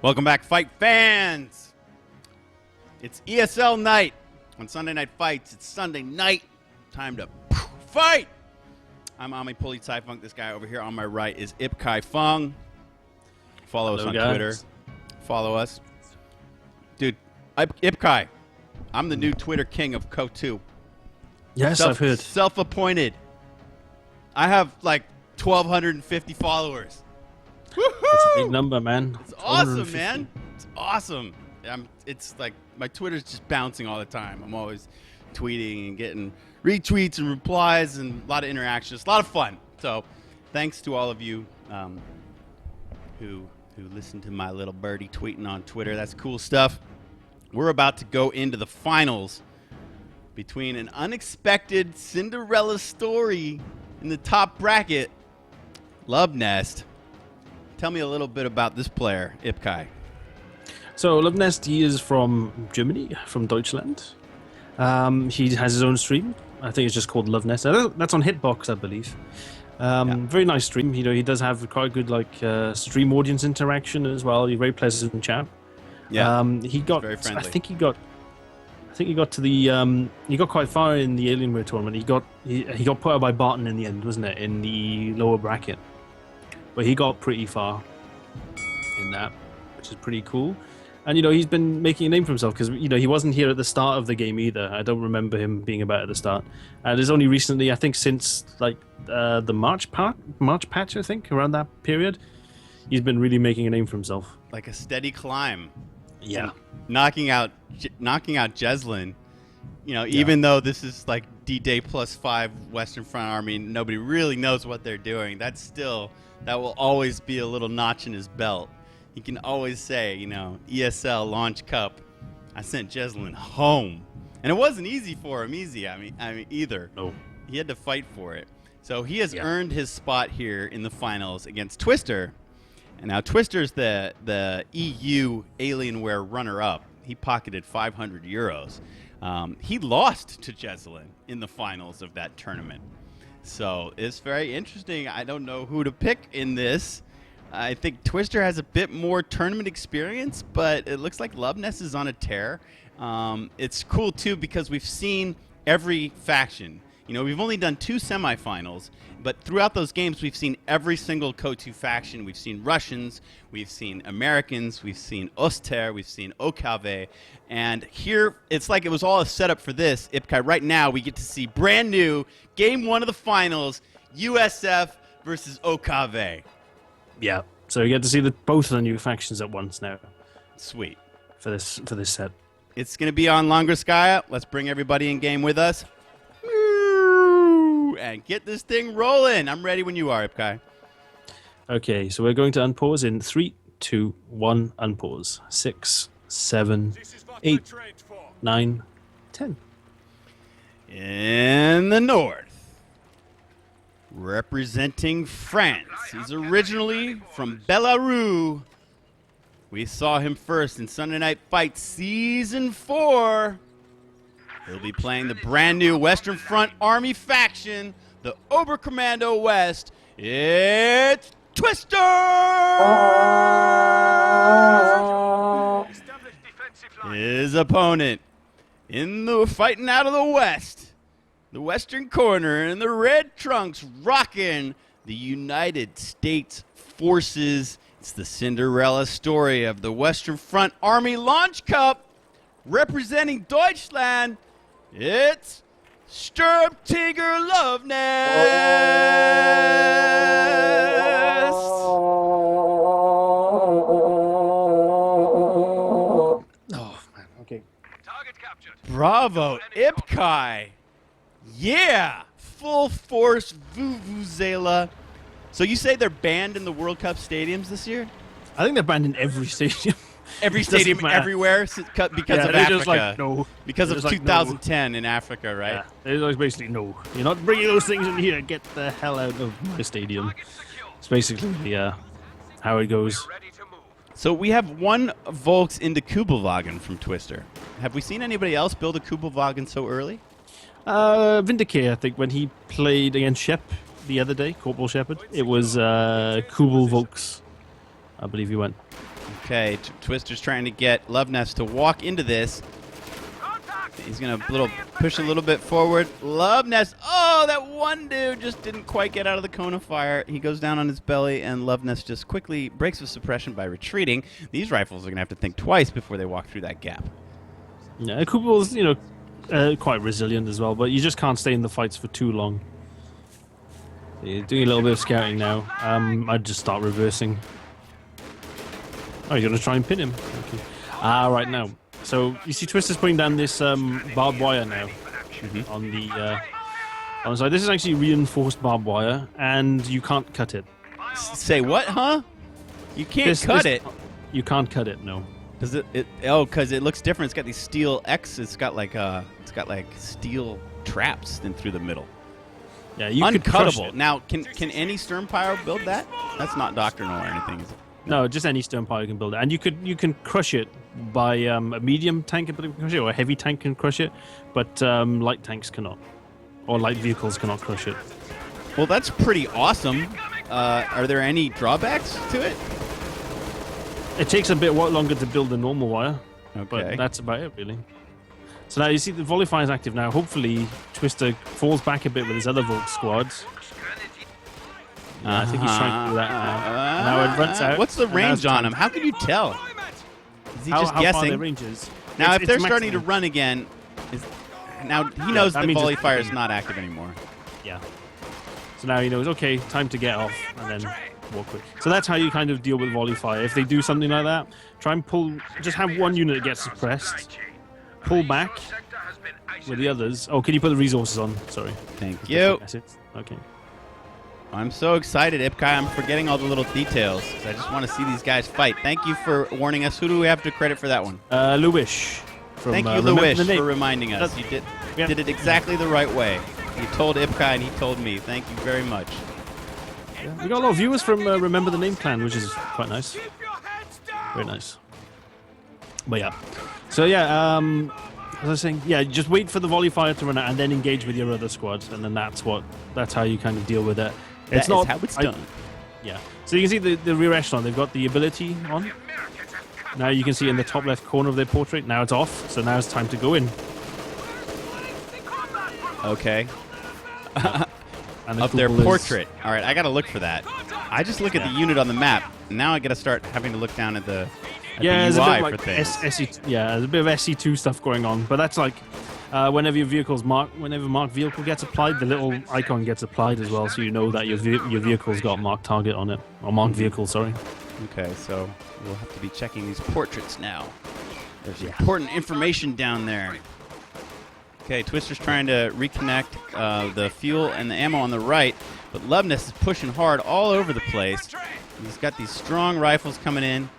Welcome back, fight fans. It's ESL night on Sunday Night Fights. It's Sunday night. Time to fight. I'm Ami Puli Tsai Funk. This guy over here on my right is Ip Kai Fung. Follow us on Twitter. Follow us. Dude, Ip Kai, I'm the new Twitter king of Co2. Yes, I've heard. Self-appointed. I have like 1,250 followers. That's a big number, man. It's awesome, man. It's awesome. It's like my Twitter's just bouncing all the time. I'm always tweeting and getting retweets and replies and a lot of interactions. A lot of fun. So thanks to all of you who listen to my little birdie tweeting on Twitter. That's cool stuff. We're about to go into the finals between an unexpected Cinderella story in the top bracket, Luvnest. Tell me a little bit about this player, Ip Kai. So Luvnest, he is from Germany, from Deutschland. He has his own stream. I think it's just called Luvnest. That's on Hitbox, I believe. Very nice stream. You know, he does have quite good stream audience interaction as well. He's very pleasant in chat. Yeah, he got. Very friendly. I think he got to the. He got quite far in the Alienware tournament. He got put out by Barton in the end, wasn't it? In the lower bracket. But he got pretty far in that, which is pretty cool. And, you know, he's been making a name for himself because, you know, he wasn't here at the start of the game either. I don't remember him being about at the start. And it's only recently, I think since, the March patch, I think, around that period, he's been really making a name for himself. Like a steady climb. Yeah. Knocking out Jeslin. You know, even though this is like D-Day +5 Western Front Army, nobody really knows what they're doing. That will always be a little notch in his belt. He can always say, you know, ESL Launch Cup, I sent Jeslin home. And it wasn't easy for him, either. No. He had to fight for it. So he has earned his spot here in the finals against Twister. And now Twister's the EU Alienware runner-up. He pocketed 500 euros. He lost to Jeslin in the finals of that tournament. So it's very interesting. I don't know who to pick in this. I think Twister has a bit more tournament experience, but it looks like Luvnest is on a tear. It's cool, too, because we've seen every faction. You know, we've only done 2 semifinals, but throughout those games, we've seen every single Co2 faction. We've seen Russians, we've seen Americans, we've seen Oster, we've seen OKV. And here, it's like it was all a setup for this. Ip Kai, right now, we get to see brand new Game 1 of the finals, USF versus OKV. Yeah. So you get to see both of the new factions at once now. Sweet. For this set. It's going to be on Longerskaya. Let's bring everybody in game with us. And get this thing rolling. I'm ready when you are, Ip Kai. Okay, so we're going to unpause in 3, 2, 1, unpause. 6, 7, 8, 9, 10. In the north, representing France. He's originally from Belarus. We saw him first in Sunday Night Fight Season 4. He'll be playing the brand new Western Front Army faction, the Oberkommando West. It's Twister! His opponent fighting out of the West, the Western corner, in the red trunks, rocking the United States Forces. It's the Cinderella story of the Western Front Army Launch Cup. Representing Deutschland, it's Sturmtiger Luvnest. Oh, man. Okay. Target captured. Bravo, Ip Kai. Yeah, full force Vuvuzela. So you say they're banned in the World Cup stadiums this year? I think they're banned in every stadium. Every stadium everywhere because of Africa. Just no. Because of 2010 in Africa, right? Yeah, they're basically no. You're not bringing those things in here. Get the hell out of my stadium. It's basically how it goes. So we have one Volks into Kubelwagen from Twister. Have we seen anybody else build a Kubelwagen so early? Vindicare, I think, when he played against Shep the other day, Corporal Shepherd, it was Kubel Volks, I believe he went. Okay, Twister's trying to get Luvnest to walk into this. He's going to push a little bit forward. Luvnest, oh, that one dude just didn't quite get out of the cone of fire. He goes down on his belly, and Luvnest just quickly breaks the suppression by retreating. These rifles are going to have to think twice before they walk through that gap. Yeah, Kubel's, quite resilient as well, but you just can't stay in the fights for too long. You're doing a little bit of scouting now. I'd just start reversing. Oh, you're going to try and pin him. Okay. Right now. So you see Twister's putting down this barbed wire now on the side. This is actually reinforced barbed wire, and you can't cut it. Say what, huh? You can't cut it? You can't cut it, no. Does it? Because it looks different. It's got these steel X. It's got like steel traps in through the middle. Yeah, you could crush it. Now, can any Sturmpire build that? That's not doctrinal or anything, is it? No, just any Sturmpire can build it, and you can crush it by a medium tank can crush it, or a heavy tank can crush it, but light tanks cannot, or light vehicles cannot crush it. Well, that's pretty awesome. Are there any drawbacks to it? It takes a bit longer to build the normal wire, Okay. but that's about it, really. So now you see the volley fire is active now. Hopefully, Twister falls back a bit with his other Volk squads. I think he's trying to do that now. Now it runs out. What's the range on him? How can you tell? Is he just how guessing? far their range is? Now, if they're maximum. starting to run again, now he knows that volley fire is not active anymore. Yeah. So now he knows, okay, time to get off, and then walk quick. So that's how you kind of deal with volley fire. If they do something like that, try and pull, just have one unit that gets suppressed, pull back with the others. Oh, can you put the resources on? Sorry. Thank you. Okay. I'm so excited, Ipkai. I'm forgetting all the little details. I just want to see these guys fight. Thank you for warning us. Who do we have to credit for that one? Luwish. Thank you, Luwish, for reminding us. You did it exactly the right way. You told Ipkai and he told me. Thank you very much. Yeah, we got a lot of viewers from Remember the Name Clan, which is quite nice. Very nice. But yeah. So yeah, as I was saying, yeah, just wait for the volley fire to run out and then engage with your other squads, and then that's how you kind of deal with it. That's how it's done. Yeah. So you can see the rear echelon, they've got the ability on. Now you can see in the top left corner of their portrait, now it's off, so now it's time to go in. Okay. And Of their portrait. All right, I got to look for that. I just look at the unit on the map. Now I got to start having to look down at the there's UI a bit for things. there's a bit of SC2 stuff going on, but that's like whenever marked vehicle gets applied, the little icon gets applied as well, so you know that your vehicle's got marked target on it, or marked vehicle, sorry. Okay, so we'll have to be checking these portraits now. There's important information down there. Okay, Twister's trying to reconnect the fuel and the ammo on the right, but Luvnest is pushing hard all over the place. He's got these strong rifles coming in.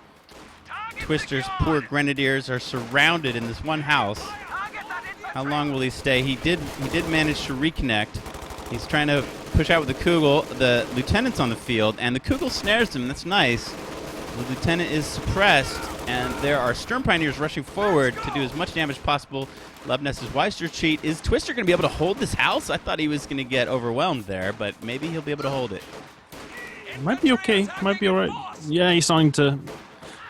Twister's poor grenadiers are surrounded in this one house. How long will he stay? He did manage to reconnect. He's trying to push out with the Kugel. The lieutenant's on the field, and the Kugel snares him. That's nice. The lieutenant is suppressed, and there are Sturm Pioneers rushing forward to do as much damage as possible. Luvnest's wise to retreat. Is Twister going to be able to hold this house? I thought he was going to get overwhelmed there, but maybe he'll be able to hold it. Might be okay. Might be all right. Yeah, he's starting to...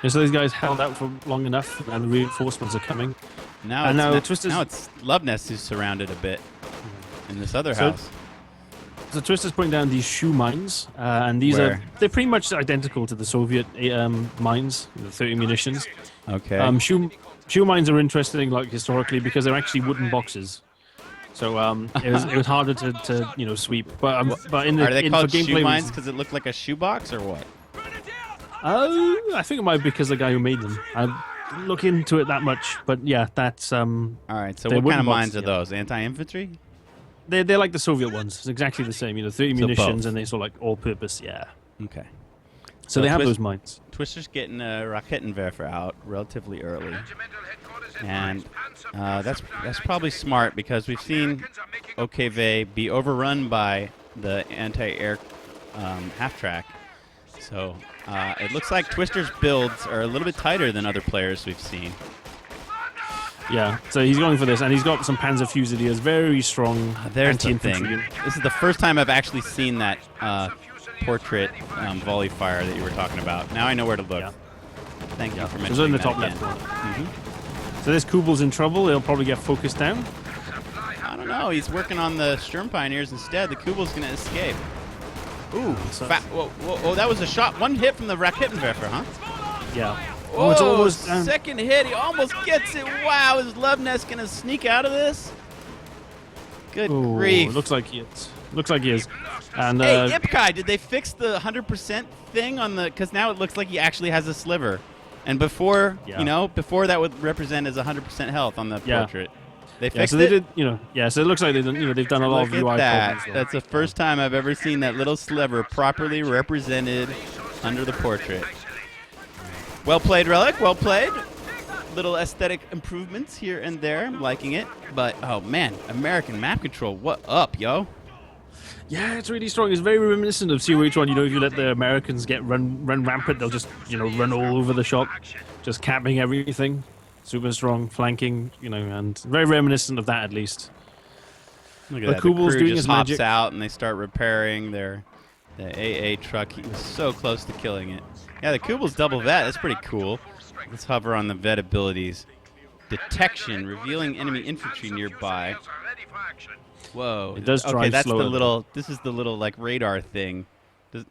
So these guys held out for long enough, and the reinforcements are coming. Now it's Luvnest who's surrounded a bit in this other house. So Twister's putting down these shoe mines, and they're pretty much identical to the Soviet mines, the 30 munitions. Okay. Shoe mines are interesting, like historically, because they're actually wooden boxes. So it was harder to sweep. But in the are they called for shoe mines because it looked like a shoebox or what? I think it might be because the guy who made them. I didn't look into it that much, but yeah, that's All right. So what kind of mines are those? Anti-infantry? They're like the Soviet ones. It's exactly the same. 30 munitions, and they're sort of like all-purpose. Yeah. Okay. So they have those mines. Twister's getting a Raketenwerfer out relatively early, and that's probably smart because we've seen OKV be overrun by the anti-air half-track. So it looks like Twister's builds are a little bit tighter than other players we've seen. Yeah, so he's going for this, and he's got some Panzer Fusiliers, very strong anti-infantry. This is the first time I've actually seen that portrait volley fire that you were talking about. Now I know where to look. Thank you for So mentioning it's in the that top again. left corner. So this Kubl's in trouble. He'll probably get focused down. I don't know. He's working on the Sturm Pioneers instead. The Kugel's going to escape. Ooh. Whoa, that was a shot. One hit from the Raketenwerfer, huh? Yeah. Oh, it's almost down. Second hit. He almost gets it. Wow. Is Luvnest going to sneak out of this? Good grief. Looks like he is. Looks like he is. And hey, Ipkai, did they fix the 100% thing on the... Because now it looks like he actually has a sliver. And before, before that would represent as 100% health on the portrait. They fixed so it? They did, so it looks like they've done a lot of UI that. problems. That's the first time I've ever seen that little sliver properly represented under the portrait. Well played, Relic. Well played. Little aesthetic improvements here and there. I'm liking it. But, oh, man, American map control. What up, yo? Yeah, it's really strong. It's very reminiscent of COH1. If you let the Americans run rampant, they'll just, run all over the shop, just capping everything. Super strong, flanking, and very reminiscent of that at least. Look at that. The crew just hops out and they start repairing the AA truck. He was so close to killing it. Yeah, the Kugel's double vet. That's pretty cool. Let's hover on the vet abilities. Detection, revealing enemy infantry nearby. Whoa. It does drive okay, that's slower. the little. This is the little like radar thing,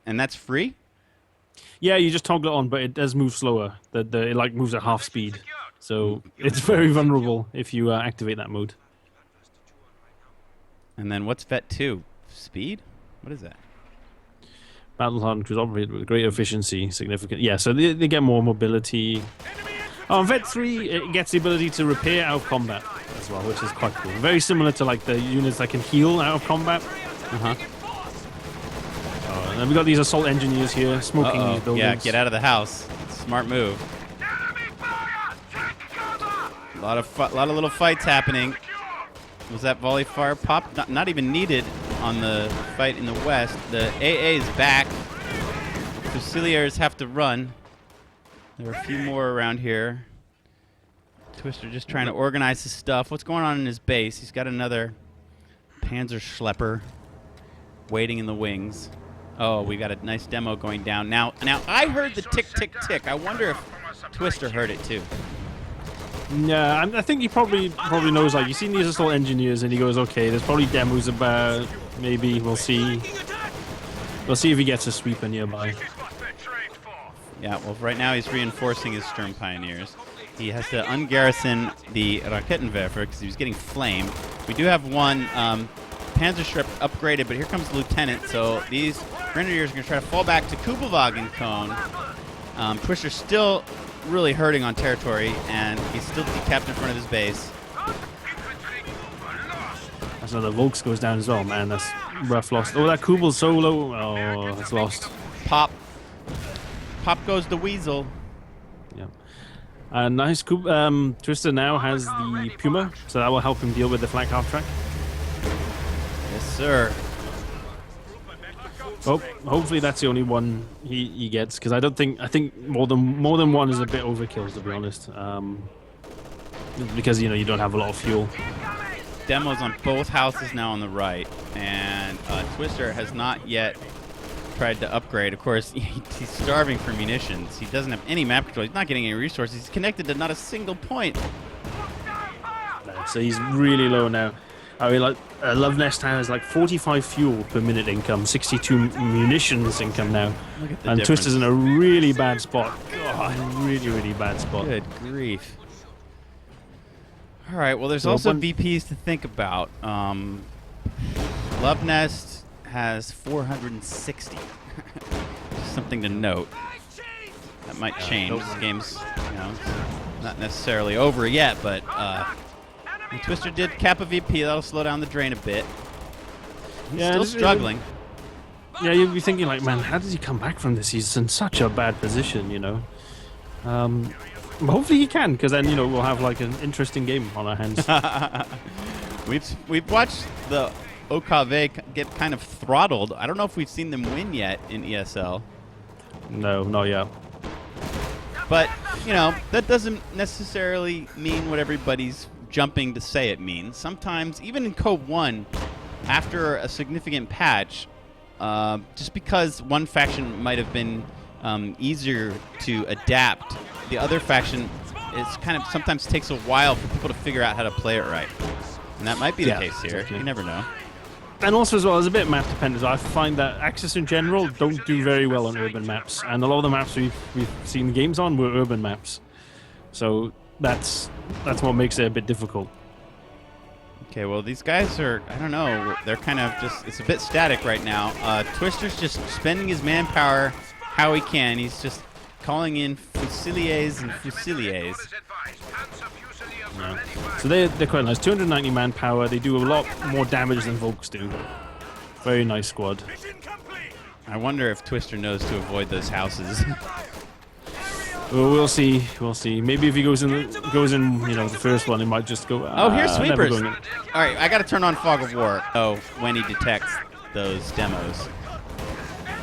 and that's free. Yeah, you just toggle it on, but it does move slower. It like moves at half speed, so it's very vulnerable if you activate that mode. And then what's Vet 2? Speed? What is that? Battle hardened crews operated with great efficiency, significant. Yeah, so they get more mobility. Oh, Vet 3 it gets the ability to repair out of combat as well, which is quite cool. Very similar to like the units that can heal out of combat. And then we got these assault engineers here smoking these buildings. Yeah, get out of the house. Smart move. A lot of little fights happening. Was that volley fire pop? Not even needed on the fight in the west. The AA is back. Fusiliers have to run. There are a few more around here. Twister just trying to organize his stuff. What's going on in his base? He's got another Panzer Schlepper waiting in the wings. Oh, we got a nice demo going down. Now I heard the tick, tick, tick. I wonder if Twister heard it too. Yeah, I think he probably knows. Like, you've seen these assault engineers, and he goes, "Okay, there's probably demos about. Maybe we'll see. We'll see if he gets a sweeper nearby." Yeah, well, right now he's reinforcing his Sturm Pioneers. He has to ungarrison the Raketenwerfer because he was getting flamed. We do have one Panzerschrepp upgraded, but here comes the Lieutenant, so these Grenadiers are going to try to fall back to Kubelwagen Cone. Twister's still really hurting on territory, and he's still kept in front of his base. That's another Volks goes down as well, man. That's rough loss. Oh, that Kubel's so low. Oh, it's lost. Pop goes the Weasel. Yeah. Nice. Twister now has the Puma, so that will help him deal with the flak half track. Yes, sir. Oh, hopefully that's the only one he gets, because I think more than one is a bit overkill, to be honest. Because you don't have a lot of fuel. Demos on both houses now on the right, and Twister has not yet tried to upgrade. Of course, he's starving for munitions. He doesn't have any map control. He's not getting any resources. He's connected to not a single point. So he's really low now. I mean, like Luvnest has like 45 fuel per minute income, 62 munitions income now, Look at the and difference. Twister's in a really bad spot. God, really, really bad spot. Good grief. All right, well, there's So also one- VPs to think about. Luvnest has 460. Just something to note. That might change. This game's not necessarily over yet, but Twister did cap a VP. That'll slow down the drain a bit. He's still struggling. Yeah, you'd be thinking like, man, how does he come back from this? He's in such a bad position, But hopefully he can, because then we'll have like an interesting game on our hands. We've watched the OKV get kind of throttled. I don't know if we've seen them win yet in ESL. No, not yet. But, that doesn't necessarily mean what everybody's jumping to say it means. Sometimes, even in Code 1, after a significant patch, just because one faction might have been easier to adapt the other faction, it's kind of sometimes takes a while for people to figure out how to play it right. And that might be the case here. Exactly. You never know. And also as well, it's a bit map dependent. I find that Axis in general don't do very well on urban maps. And a lot of the maps we've seen games on were urban maps. So that's what makes it a bit difficult. Okay, well, these guys are, I don't know, they're kind of just, it's a bit static right now. Twister's just spending his manpower how he can. He's just calling in Fusiliers and Fusiliers. Yeah. So they're quite nice. 290 manpower. They do a lot more damage than Volks do. Very nice squad. I wonder if Twister knows to avoid those houses. Well, we'll see. We'll see. Maybe if he goes in, you know, the first one, he might just go. Oh, here's sweepers. All right, I got to turn on Fog of War. Oh, when he detects those demos,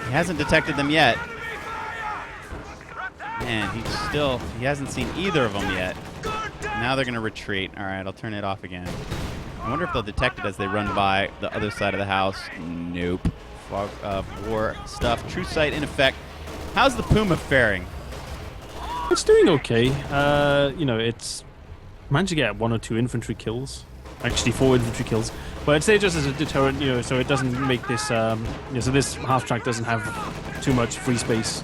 he hasn't detected them yet. Man, he hasn't seen either of them yet. Now they're gonna retreat. All right, I'll turn it off again. I wonder if they'll detect it as they run by the other side of the house. Nope. Fog of War stuff. True sight in effect. How's the Puma faring? It's doing okay. You know, it's managed to get 1 or 2 infantry kills. Actually, 4 infantry kills. But I'd say just as a deterrent, you know, so it doesn't make this, you know, so this half track doesn't have too much free space.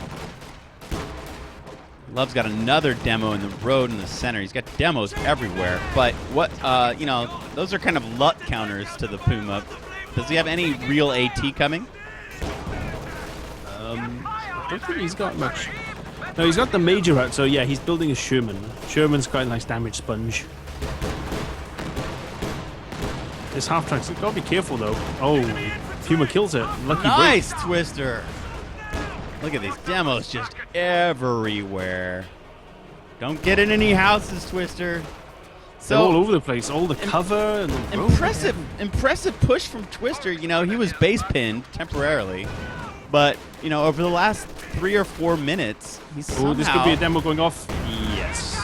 Love's got another demo in the road in the center. He's got demos everywhere. But what, you know, those are kind of LUT counters to the Puma. Does he have any real AT coming? I don't think he's got much. No, he's got the major out, so yeah, he's building a Sherman. Sherman's quite a nice damage sponge. This half track's gotta be careful though. Oh, Puma kills it. Lucky nice break. Twister. Look at these demos just everywhere. Don't get in any houses, Twister. So they're all over the place. All the cover and the impressive push from Twister. You know, he was base pinned temporarily. But, you know, over the last 3 or 4 minutes, he's somehow... Oh, this could be a demo going off. Yes.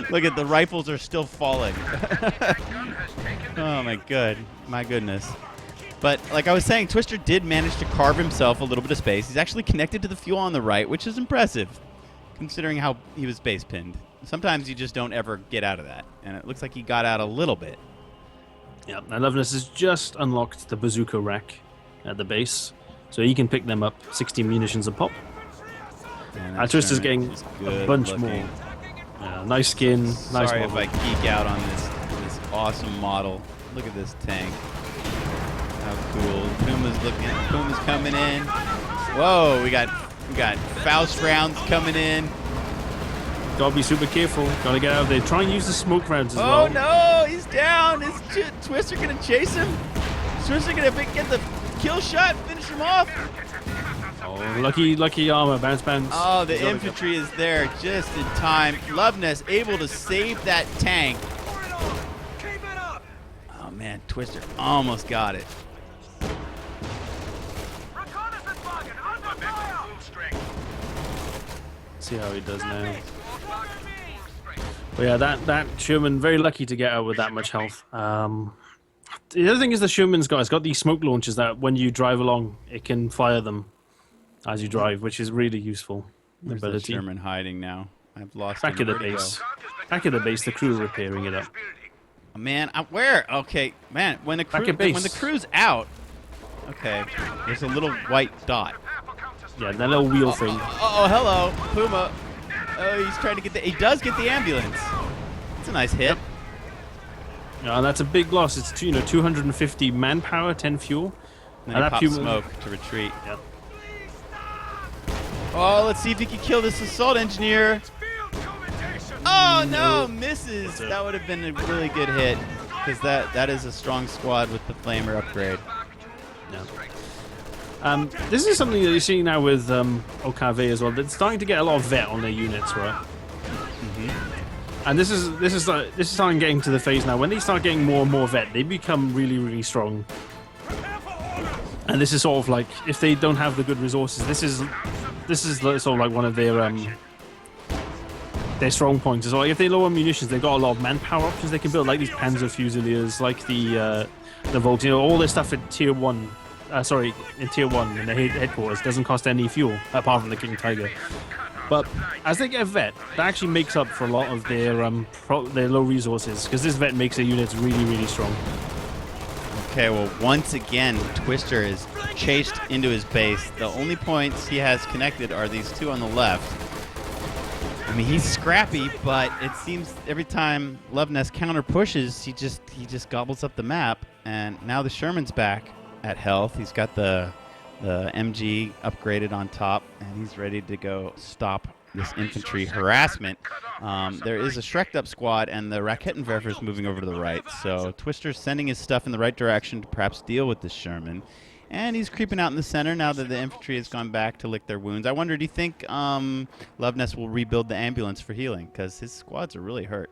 Look at the rifles are still falling. Oh, my goodness. But, like I was saying, Twister did manage to carve himself a little bit of space. He's actually connected to the fuel on the right, which is impressive, considering how he was base pinned. Sometimes you just don't ever get out of that. And it looks like he got out a little bit. Yeah, and Luvnest has just unlocked the bazooka rack at the base, so he can pick them up 60 munitions a pop. Twister's getting a bunch more. Nice skin, nice model. Sorry if I geek out on this awesome model. Look at this tank. How cool. Puma's coming in. Whoa, we got Faust rounds coming in. Gotta be super careful. Gotta get out of there. Try and use the smoke rounds as well. Oh no, he's down. Is Twister gonna chase him? Is Twister gonna get the kill shot, finish him off? Oh, lucky armor, bounce. Oh, the infantry is there just in time. Luvnest able to save that tank. Oh man, Twister almost got it. See how he does now. But yeah, that Sherman very lucky to get out with that much health. The other thing is the Sherman's got these smoke launchers that when you drive along, it can fire them as you drive, which is really useful. Where's the Sherman hiding now? I've lost him. Back at the base. Back at the base, the crew are repairing it up. Oh, man, where? Okay, man, when the crew's out, okay, there's a little white dot. Yeah, that little wheel thing. Oh, hello, Puma. Oh, he's trying to get he does get the ambulance. That's a nice hit. Yep. Yeah, that's a big loss. It's 250 manpower, 10 fuel. And then he pops smoke to retreat. Yep. Oh, let's see if he can kill this assault engineer. Oh no, misses. That would have been a really good hit because that is a strong squad with the flamer upgrade. Yeah. This is something that you're seeing now with OKV as well. They're starting to get a lot of vet on their units, right? Mm-hmm. And this is starting getting to the phase now. When they start getting more and more vet, they become really, really strong. And this is sort of like if they don't have the good resources, this is sort of like one of their strong points as well. If they lower munitions, they've got a lot of manpower options they can build, like these Panzer Fusiliers, like the Volks, you know, all this stuff at tier 1. sorry, in Tier 1 in the headquarters, doesn't cost any fuel apart from the King Tiger. But as they get a vet, that actually makes up for a lot of their low resources, because this vet makes their units really, really strong. Okay, well, once again, Twister is chased into his base. The only points he has connected are these two on the left. I mean, he's scrappy, but it seems every time Luvnest counter pushes, he just gobbles up the map. And now the Sherman's back at health. He's got the MG upgraded on top, and he's ready to go stop this infantry harassment. There is a Shrek'd up squad, and the Rakettenwerfer is moving over to the right. So Twister's sending his stuff in the right direction to perhaps deal with this Sherman. And he's creeping out in the center now that the infantry has gone back to lick their wounds. I wonder, do you think Luvnest will rebuild the ambulance for healing? Because his squads are really hurt.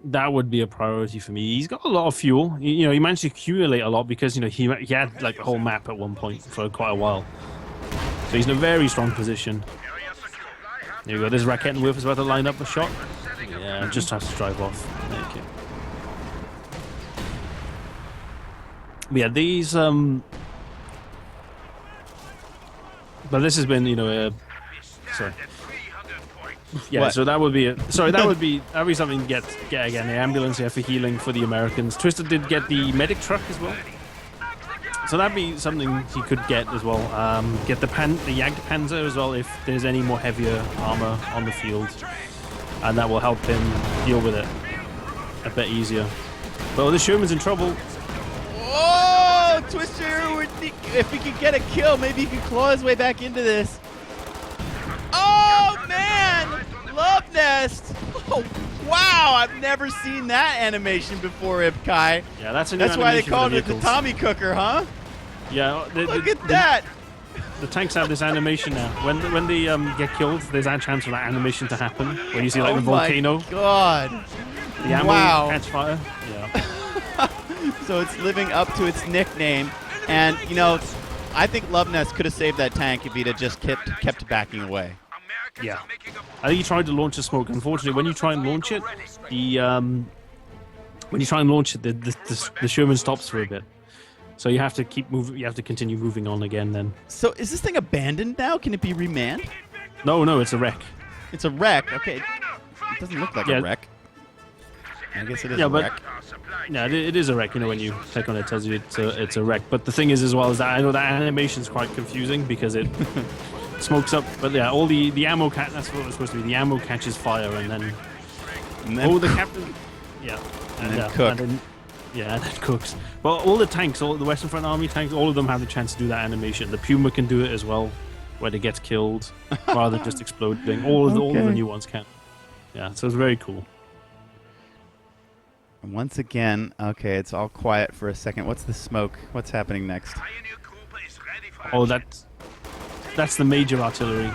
That would be a priority for me. He's got a lot of fuel. He managed to accumulate a lot because he had like a whole map at one point for quite a while. So he's in a very strong position. There you go. This Rakettenwerfer is about to line up a shot. Yeah, just has to drive off. Thank you. But yeah, these but this has been, sorry. Yeah, What? so that would be that would be something to get again, the ambulance here for healing for the Americans. Twister did get the medic truck as well. So that'd be something he could get as well. Get the Jagdpanzer as well if there's any more heavier armor on the field. And that will help him deal with it a bit easier. But the Sherman's in trouble. Oh, Twister, if he could get a kill, maybe he could claw his way back into this. Oh, man! Luvnest! Oh, wow, I've never seen that animation before, Ibkai. Yeah, that's a new That's why they animation for called the it the vehicles. Tommy Cooker, huh? Yeah, Look at that! The tanks have this animation now. When they get killed, there's a chance for that animation to happen. Where you see like the volcano, Oh my God! the ammo Wow. catch fire. Yeah. So it's living up to its nickname. And, I think Luvnest could have saved that tank if he'd have just kept backing away. Yeah. I think he tried to launch a smoke. Unfortunately, when you try and launch it, the Sherman stops for a bit. So you have to keep moving. You have to continue moving on again. Then. So is this thing abandoned now? Can it be remanned? No, it's a wreck. It's a wreck. Okay. It doesn't look like a wreck. I guess it is a but wreck. yeah, it is a wreck. When you click on it, it tells you it's a wreck. But the thing is, as well, is that I know that animation's quite confusing because it smokes up. But yeah, all the ammo that's what it's supposed to be. The ammo catches fire and then the captain. Yeah. And then cook. And then cooks. Well, all the tanks, all the Western Front Army tanks, all of them have the chance to do that animation. The Puma can do it as well, where it gets killed rather than just exploding. All of the new ones can. Yeah, so it's very cool. And once again, okay, it's all quiet for a second. What's the smoke? What's happening next? Oh, that's the major artillery.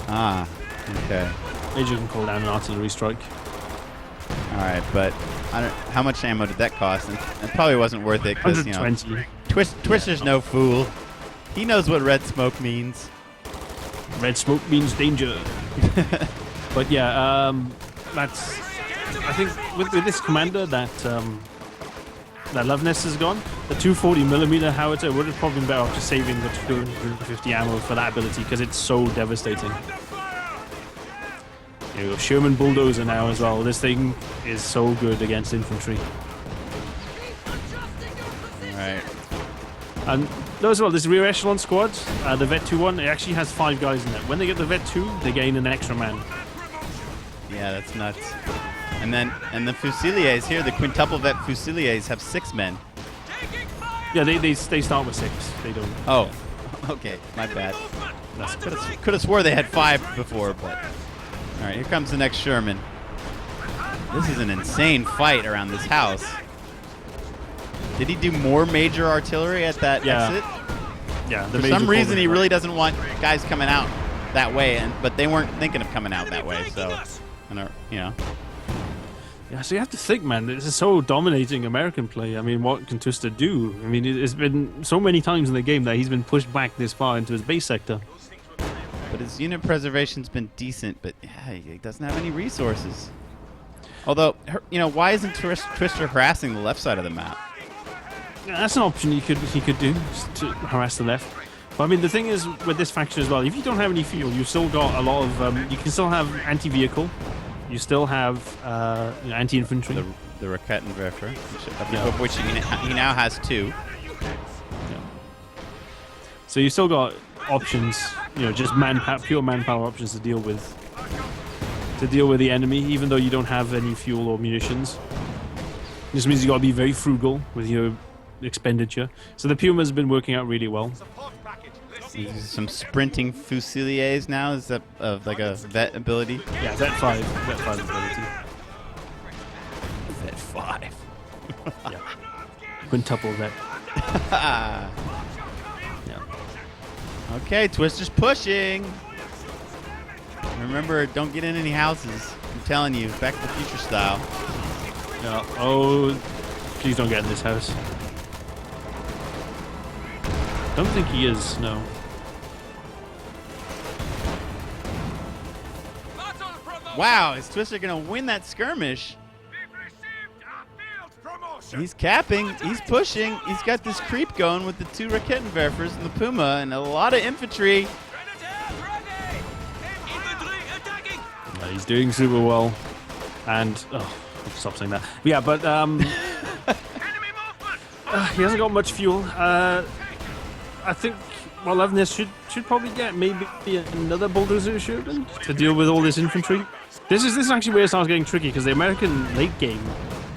Ah, okay. Major can call down an artillery strike. All right, but how much ammo did that cost? And it probably wasn't worth it because 120. Twister's no fool. He knows what red smoke means. Red smoke means danger. But yeah, that's. I think with this commander that Luvnest has gone, the 240mm howitzer would have probably been better off just saving the 250 ammo for that ability because it's so devastating. You go, Sherman bulldozer now as well. This thing is so good against infantry. Right. And as well, this rear echelon squad, the Vet 2-1, it actually has 5 guys in it. When they get the Vet 2, they gain an extra man. Yeah, that's nuts. And the Fusiliers here, the quintuple vet Fusiliers have 6 men. Yeah, they start with 6. They don't. Oh, okay, my bad. Could have swore they had 5 before, but all right. Here comes the next Sherman. This is an insane fight around this house. Did he do more major artillery at that exit? Yeah. For some reason, he really doesn't want guys coming out that way, but they weren't thinking of coming out that way. So, Yeah, so you have to think, man, this is so dominating American play. I mean, what can Twister do? I mean, it's been so many times in the game that he's been pushed back this far into his base sector. But his unit preservation's been decent, but yeah, he doesn't have any resources. Although, why isn't Twister harassing the left side of the map? That's an option he could do, just to harass the left. But I mean, the thing is with this faction as well, if you don't have any fuel, you've still got a lot of. You can still have anti-vehicle. You still have anti-infantry. The Raketenwerfer, of which he now has 2. Yeah. So you still got options, just pure manpower options to deal with the enemy, even though you don't have any fuel or munitions. This means you got to be very frugal with your expenditure. So the Puma's been working out really well. Some sprinting fusiliers now. Is that like a vet ability? Yeah, vet 5 ability. Vet 5. Yeah. Quintuple vet. Yeah. Okay, Twister's pushing. Remember, don't get in any houses. I'm telling you, Back to the Future style. Yeah. Oh, please don't get in this house. Don't think he is. No. Wow, is Twister gonna win that skirmish? He's capping, he's pushing, he's got this creep going with the 2 Raketenwerfers and the Puma and a lot of infantry. Yeah, he's doing super well. And, stop saying that. Yeah, but he hasn't got much fuel. I think Luvnest should probably get maybe another bulldozer shooting to deal with all this infantry. This is actually where it starts getting tricky, because the American late game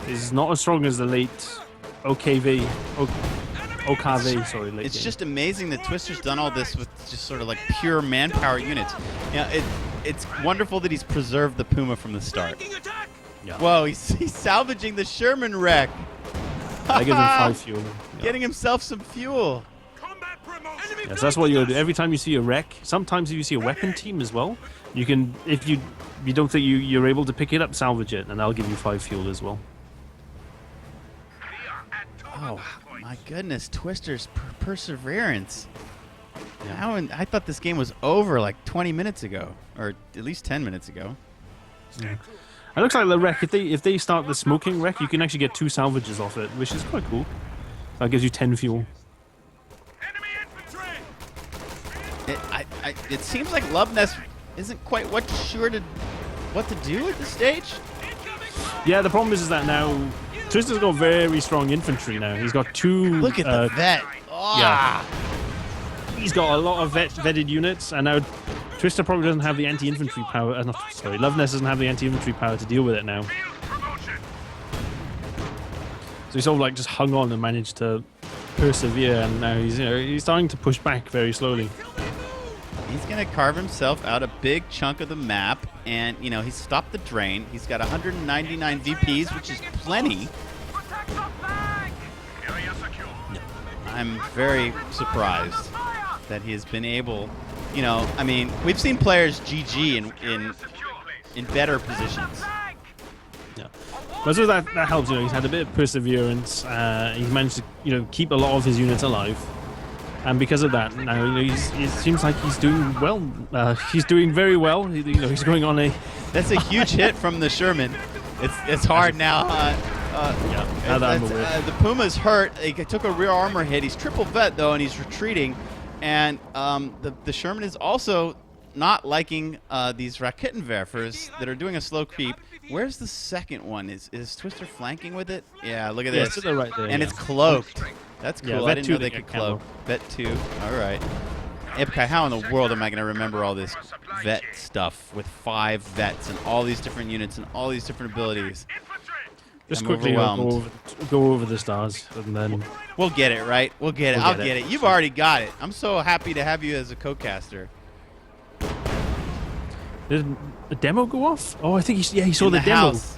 is not as strong as the late OKV. Sorry, late It's game. just amazing that Twister's done all this with just sort of like pure manpower units. It's wonderful that he's preserved the Puma from the start. Yeah. Whoa, he's salvaging the Sherman wreck. I give him 5 fuel. Yeah. Getting himself some fuel. Yes, that's what you do. Every time you see a wreck, sometimes if you see a weapon team as well, you can, if you don't think you're able to pick it up, salvage it, and that'll give you 5 fuel as well. Oh my goodness, Twister's perseverance. Yeah. I thought this game was over like 20 minutes ago, or at least 10 minutes ago. Yeah. It looks like the wreck, if they start the smoking wreck, you can actually get 2 salvages off it, which is quite cool. That gives you 10 fuel. It seems like Luvnest isn't quite sure what to do at this stage. Yeah, the problem is that now Twister's got very strong infantry now. He's got 2. Look at the vet. Oh. Yeah. He's got a lot of vetted units, and now Twister probably doesn't have the anti-infantry power. Luvnest doesn't have the anti-infantry power to deal with it now. So he sort of like just hung on and managed to persevere, and now he's starting to push back very slowly. He's going to carve himself out a big chunk of the map, and, he's stopped the drain. He's got 199 VPs, which is plenty. I'm very surprised that he has been able, we've seen players GG in better positions. Yeah. But so that helps, he's had a bit of perseverance. He's managed to, keep a lot of his units alive. And because of that, now it seems like he's doing well. He's doing very well. He's going on a. That's a huge hit from the Sherman. It's hard now. The Puma's hurt. He took a rear armor hit. He's triple vet though, and he's retreating. And the Sherman is also not liking these Raketenwerfers that are doing a slow creep. Where's the second one? Is Twister flanking with it? Yeah, look at this. To the right there, and it's cloaked. That's cool. Yeah, I didn't know they could cloak. Vet 2. All right. Ipkai, how in the world am I going to remember all this vet stuff with 5 vets and all these different units and all these different abilities? Just quickly go over the stars, and then we'll get it, right? We'll get it. I'll get it. You've already got it. I'm so happy to have you as a co-caster. Did the demo go off? Oh, I think he saw the demo. House.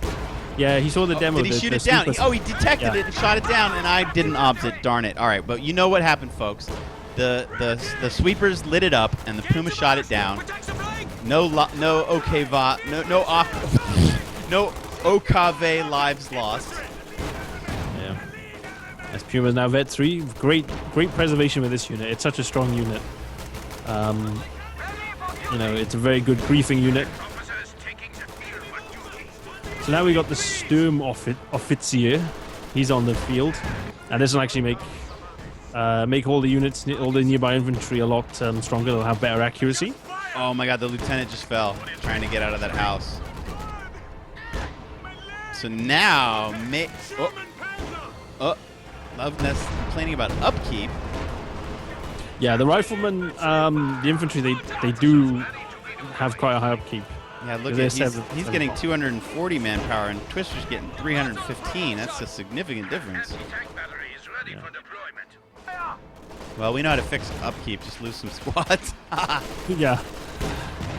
Yeah, he saw the demo. Did he shoot it down? He detected it and shot it down, and I didn't opt it. Darn it. All right, but you know what happened, folks. The sweepers lit it up, and the Puma shot it down. No OKV lives lost. Yeah. As Puma's now vet 3. Great preservation with this unit. It's such a strong unit. It's a very good griefing unit. So now we got the Sturm Offizier. He's on the field. and this will actually make all the units, all the nearby infantry a lot stronger. They'll have better accuracy. Oh my god, the lieutenant just fell trying to get out of that house. So now, Luvnest complaining about upkeep. Yeah, the riflemen, the infantry, they do have quite a high upkeep. Yeah, look at he's getting 240 manpower and Twister's getting 315. That's a significant difference. Yeah. Well, we know how to fix upkeep. Just lose some squads. Yeah.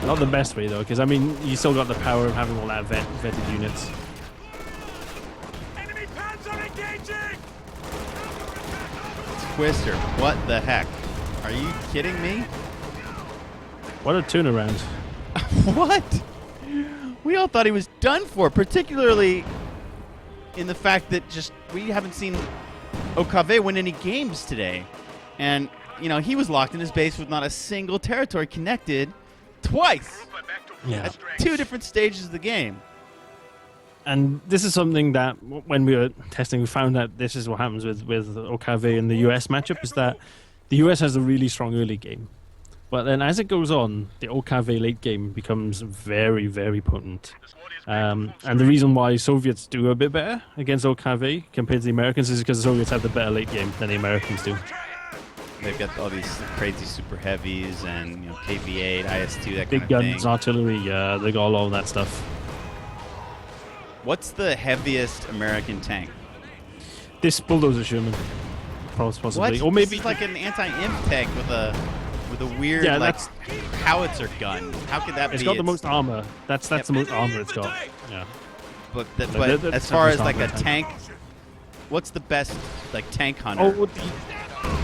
Not the best way, though, because, I mean, you still got the power of having all that vetted units. Enemy panzer engaging! Twister, what the heck? Are you kidding me? What a turnaround. What? We all thought he was done for, particularly in the fact that just we haven't seen OKV win any games today. And, you know, he was locked in his base with not a single territory connected twice. Yeah. At 2 different stages of the game. And this is something that, when we were testing, we found that this is what happens with OKV in the US matchup, is that the US has a really strong early game. But then as it goes on, the OKV late game becomes very, very potent. And the reason why Soviets do a bit better against OKV compared to the Americans is because the Soviets have the better late game than the Americans do. They've got all these crazy super heavies and, you know, KV-8, IS-2, that Big kind of thing. guns, artillery, yeah, they got all of that stuff. What's the heaviest American tank? This bulldozer Sherman, possibly, What? or maybe It's like an anti-imp tank with a weird howitzer gun. How could that be? it's got the most armor. That's the most armor it's got. Yeah. But that's as far as the like a most tank, what's the best like tank hunter? Oh, the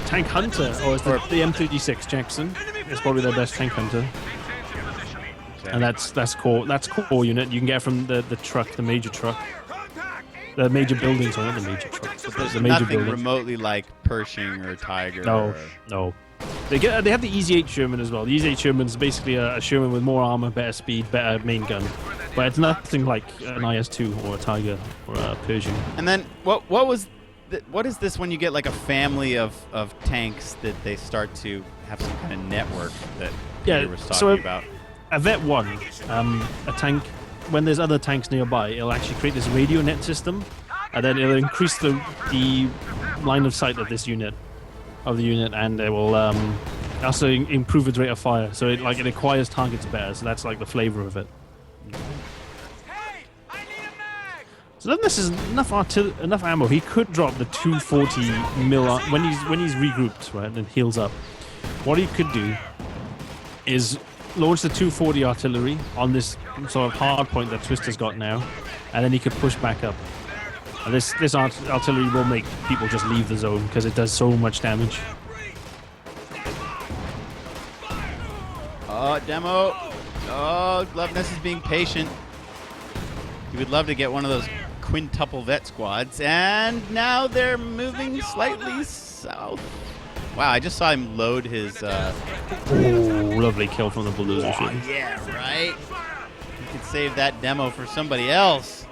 tank hunter, or is the M36 Jackson? It's probably their best tank hunter. And that's core unit. You can get from the truck, the major truck. The major buildings, or not the major trucks. But there's the major nothing buildings. remotely like Pershing or Tiger. No. They have the Easy 8 Sherman as well. The Easy 8 Sherman is basically a Sherman with more armor, better speed, better main gun. But it's nothing like an IS-2 or a Tiger or a Pershing. And then what is this when you get like a family of tanks that they start to have some kind of network that Peter was talking about? A Vet 1, a tank, when there's other tanks nearby, it'll actually create this radio net system, and then it'll increase the line of sight of this unit, and it will also improve its rate of fire. So it acquires targets better. So that's like the flavor of it. Hey, I need a mag! So then this is enough ammo. He could drop the 240 mil when he's regrouped, right, and heals up. What he could do is launch the 240 artillery on this sort of hard point that Twister's got now, and then he could push back up. And this artillery will make people just leave the zone because it does so much damage. Oh, demo. Oh, Luvnest is being patient. He would love to get one of those quintuple vet squads. And now they're moving slightly south. Wow, I just saw him load his... Oh, lovely kill from the bulldozer. Oh, yeah, right? You could save that demo for somebody else.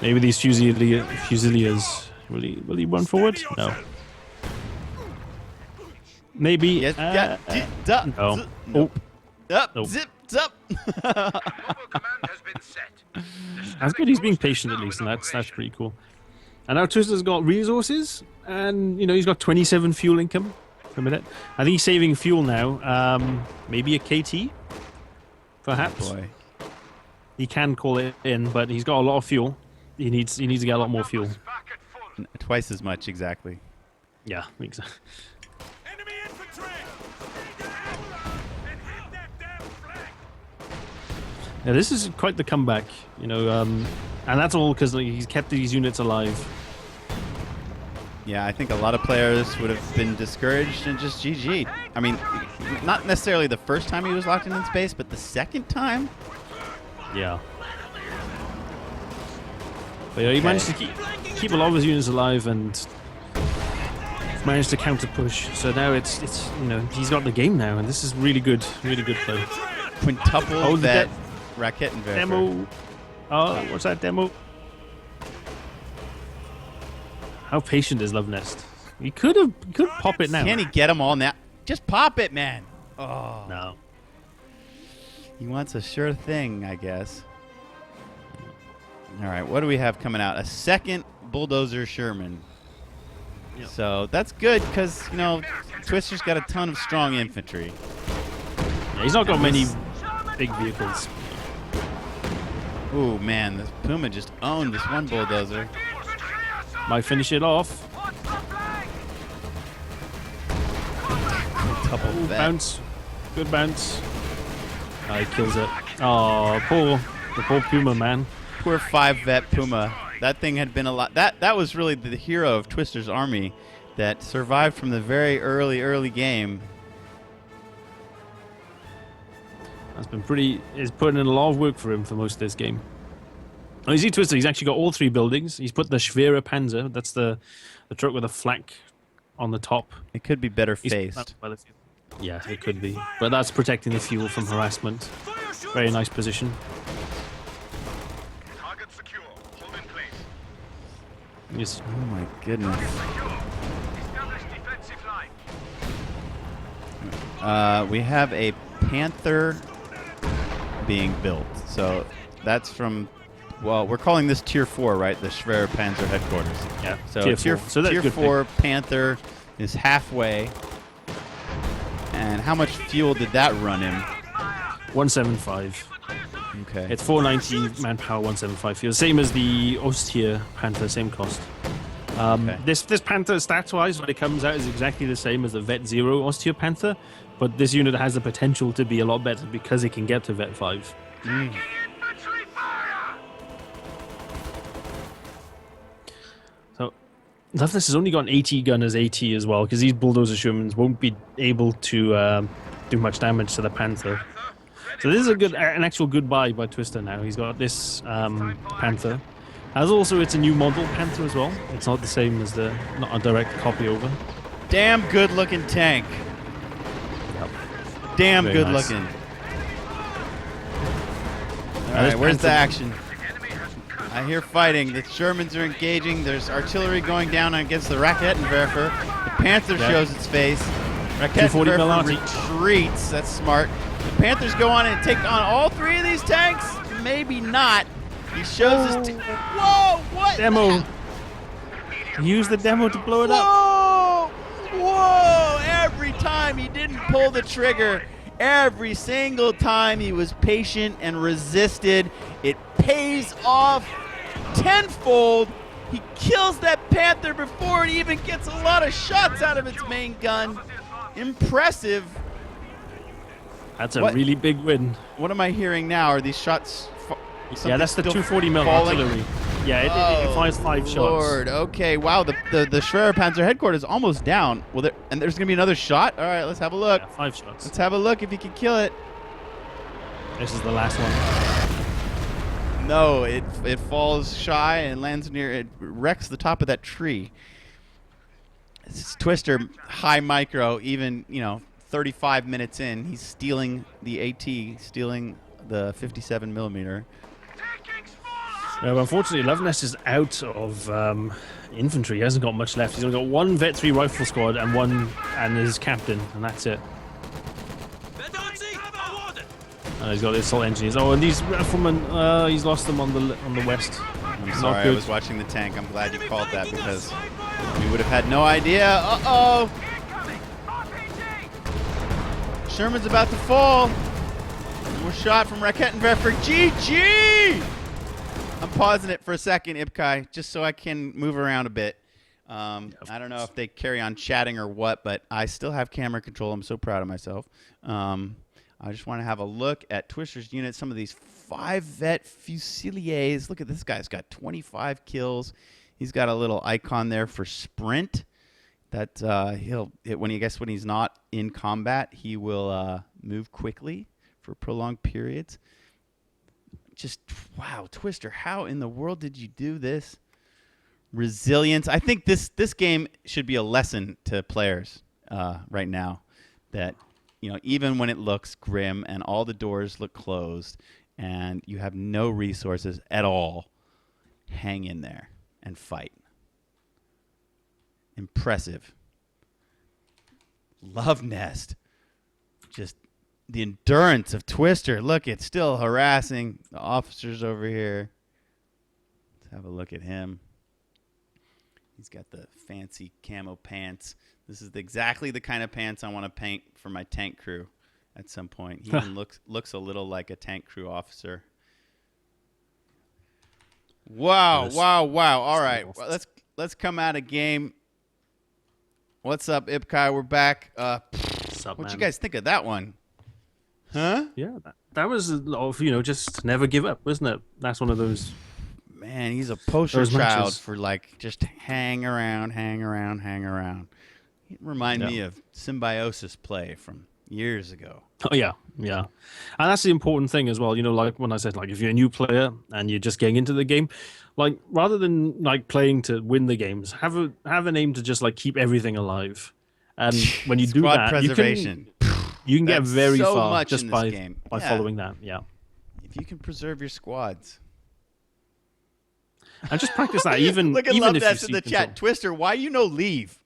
Maybe these Fusiliers. Will he run forward? No. Maybe. Yes. No. Nope. Up. Nope. Zip. Up. That's good. He's being patient at least, and that's pretty cool. And now Twister's got resources, and he's got 27 fuel income per minute. I think he's saving fuel now. Maybe a KT, perhaps. Oh boy. He can call it in, but he's got a lot of fuel. He needs to get a lot more fuel. Twice as much, exactly. Yeah, exactly. Enemy infantry! And hit that damn flank! Yeah, this is quite the comeback, and that's all because he's kept these units alive. Yeah, I think a lot of players would have been discouraged and just GG'd. I mean, not necessarily the first time he was locked in space, but the second time? Yeah. But yeah, he managed to keep a lot of his units alive and managed to counter push. So now it's he's got the game now, and this is really good play. Quintuple vet racket and demo. Oh, what's that demo? How patient is Luvnest? He could pop it now. Can he get them all now? Just pop it, man. Oh. No. He wants a sure thing, I guess. All right, what do we have coming out? A second Bulldozer Sherman. Yep. So that's good because, you know, Twister's got a ton of strong infantry. Yeah, he's not got many big vehicles. Ooh, man, this Puma just owned this one Bulldozer. Might finish it off. Double Ooh, vet. bounce. Good bounce. He kills it. Oh, the poor Puma, man. Poor 5-vet Puma. That thing had been a lot. That was really the hero of Twister's army that survived from the very early game. That's been pretty. It's putting in a lot of work for him for most of this game. Oh, you see Twister, he's actually got all three buildings. He's put the Schwerer Panzer. That's the truck with a flak on the top. It could be better He's faced. Yeah, it could be. But that's protecting the fuel from harassment. Very nice position. Target secure. Hold in place. Yes. Oh my goodness. Establish defensive line. We have a Panther being built. So that's from, well, we're calling this Tier 4, right? The Schwerer Panzer headquarters. Yeah. So Tier 4. So that's Tier good 4 Panther is halfway. And how much fuel did that run him? 175. Okay. It's 490 manpower, 175 fuel. Same as the Ostier Panther, same cost. Okay. This Panther, stats-wise, when it comes out, is exactly the same as the Vet 0 Ostier Panther, but this unit has the potential to be a lot better because it can get to Vet 5. Infantry fire! So, Luvnest has only got an 80 gun as AT as well, because these Bulldozer Shermans won't be able to do much damage to the Panther. So this is an actual good buy by Twister now. He's got this Panther. As also, it's a new model Panther as well. It's not the same as not a direct copy over. Damn good looking tank. Damn Very good nice. looking. All this right, where's the Panther- action? I hear fighting. The Shermans are engaging. There's artillery going down against the Raketenwerfer. The Panther Yeah. shows its face. 240 Raketenwerfer Milati. retreats. That's smart. The Panthers go on and take on all three of these tanks. Maybe not. He shows his. Whoa! What? Demo. Use the demo to blow it up. Whoa! Whoa! Every time he didn't pull the trigger, every single time he was patient and resisted. It pays off tenfold. He kills that Panther before it even gets a lot of shots out of its main gun. Impressive. That's a What? really big win. What am I hearing now? Are these shots? Yeah, that's the still 240 mil falling? artillery. Yeah, it fires 5 shots. Lord, okay, wow. The Schwerer Panzer headquarters is almost down. Well, there's gonna be another shot. All right, let's have a look. Yeah, 5 shots. Let's have a look if he can kill it. This is the last one. No, it falls shy and lands near. It wrecks the top of that tree. It's Twister high micro. Even 35 minutes in, he's stealing the AT, stealing the 57 millimeter. But unfortunately, Luvnest is out of infantry. He hasn't got much left. He's only got one Vet 3 rifle squad and his captain, and that's it. And he's got the assault engineers. Oh, and these riflemen, he's lost them on the west. I'm Not sorry, I good. was watching the tank. I'm glad you called that because we would have had no idea. Uh-oh! Sherman's about to fall. More shot from Raketenwerfer. GG! I'm pausing it for a second, Ibkai, just so I can move around a bit. I don't know if they carry on chatting or what, but I still have camera control. I'm so proud of myself. I just want to have a look at Twister's unit. Some of these 5-vet Fusiliers. Look at this guy's got 25 kills. He's got a little icon there for sprint. That when he's not in combat, he will move quickly for prolonged periods. Just wow, Twister! How in the world did you do this? Resilience. I think this game should be a lesson to players right now. That even when it looks grim and all the doors look closed and you have no resources at all, hang in there and fight. Impressive. Luvnest. Just the endurance of Twister. Look, it's still harassing the officers over here. Let's have a look at him. He's got the fancy camo pants. This is exactly the kind of pants I want to paint for my tank crew at some point. He even looks a little like a tank crew officer. Wow, wow, wow. All right. Well, let's come out of game. What's up, Ipkai? We're back. What'd you guys think of that one? Huh? Yeah, that was a lot of, just never give up, wasn't it? That's one of those. Man, he's a poster child for like just hang around. He reminded me of Symbiosis play from years ago. Oh yeah, yeah, and that's the important thing as well. Like when I said, like if you're a new player and you're just getting into the game, like rather than like playing to win the games, have an aim to just like keep everything alive. And when you do that, preservation. you can get very so far much just in by this game. Following that. Yeah, if you can preserve your squads. And just practice that. Even look at even if Luvnest you in the chat. Twister, why you no leave?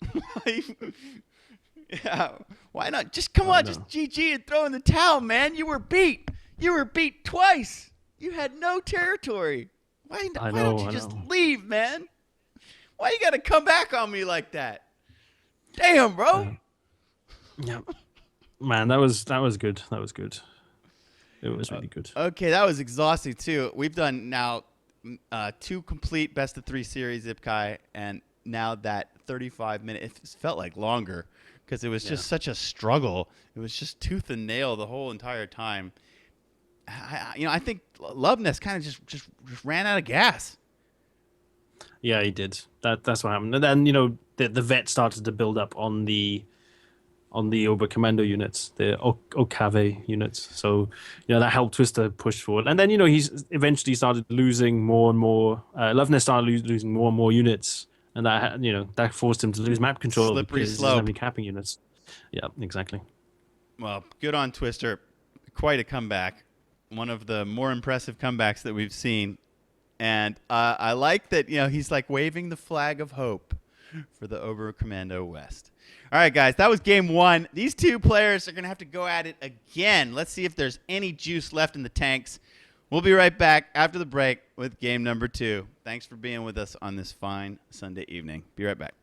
Yeah, why not? Just come on, just GG and throw in the towel, man. You were beat. You were beat twice. You had no territory. Why don't you just leave, man? Why you got to come back on me like that? Damn, bro. Yeah, man, that was good. That was good. It was really good. Okay, that was exhausting too. We've done now 2 complete best of 3 series, Ipkai, and now that 35-minute. It felt like longer. Because it was just such a struggle. It was just tooth and nail the whole entire time. I think Luvnest kind of just ran out of gas. Yeah, he did. That's what happened. And then the vet started to build up on the Oberkommando units, the Okave units. So that helped Twister push forward. And then he's eventually started losing more and more. Luvnest started losing more and more units. And that forced him to lose map control Slippery because slope. he doesn't have any capping units. Yeah, exactly. Well, good on Twister. Quite a comeback. One of the more impressive comebacks that we've seen. And I like that he's like waving the flag of hope for the Oberkommando West. All right, guys, that was game 1. These 2 players are going to have to go at it again. Let's see if there's any juice left in the tanks. We'll be right back after the break with game number 2. Thanks for being with us on this fine Sunday evening. Be right back.